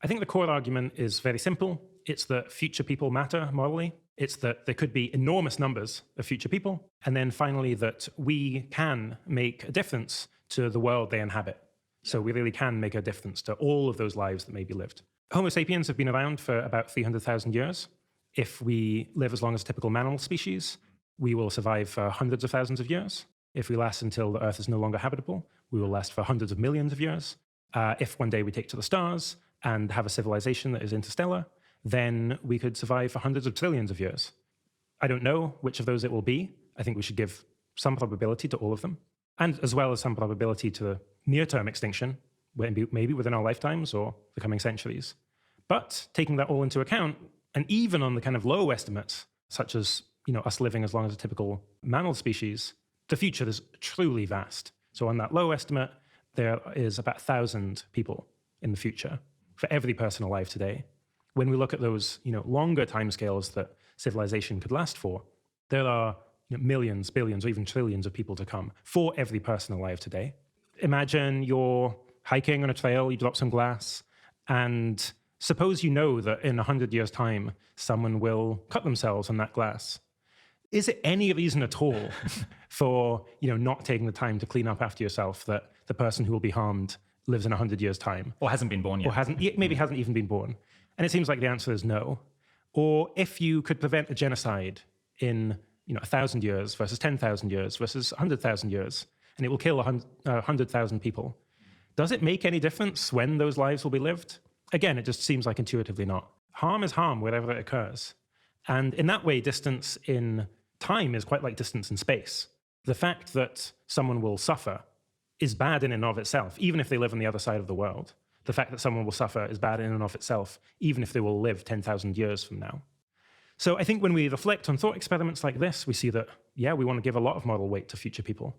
think the core argument is very simple. It's that future people matter morally. It's that there could be enormous numbers of future people. And then finally, that we can make a difference to the world they inhabit. So we really can make a difference to all of those lives that may be lived. Homo sapiens have been around for about 300,000 years. If we live as long as a typical mammal species, we will survive for hundreds of thousands of years. If we last until the Earth is no longer habitable, we will last for hundreds of millions of years. If one day we take to the stars and have a civilization that is interstellar, then we could survive for hundreds of trillions of years. I don't know which of those it will be. I think we should give some probability to all of them, and as well as some probability to the near-term extinction, maybe within our lifetimes or the coming centuries. But taking that all into account, and even on the kind of low estimates, such as us living as long as a typical mammal species, the future is truly vast. So on that low estimate, there is about 1,000 people in the future for every person alive today. When we look at those longer timescales that civilization could last for, there are millions, billions, or even trillions of people to come for every person alive today. Imagine you're hiking on a trail, you drop some glass, and suppose you know that in 100 years' time, someone will cut themselves on that glass. Is it any reason at all for not taking the time to clean up after yourself that the person who will be harmed lives in 100 years' time? Or hasn't been born yet. Or maybe hasn't even been born. And it seems like the answer is no. Or if you could prevent a genocide in 1,000 years versus 10,000 years versus 100,000 years, and it will kill 100,000 people, does it make any difference when those lives will be lived? Again, it just seems like intuitively not. Harm is harm wherever it occurs. And in that way, distance in time is quite like distance in space. The fact that someone will suffer is bad in and of itself, even if they live on the other side of the world. The fact that someone will suffer is bad in and of itself, even if they will live 10,000 years from now. So I think when we reflect on thought experiments like this, we see that, yeah, we want to give a lot of moral weight to future people.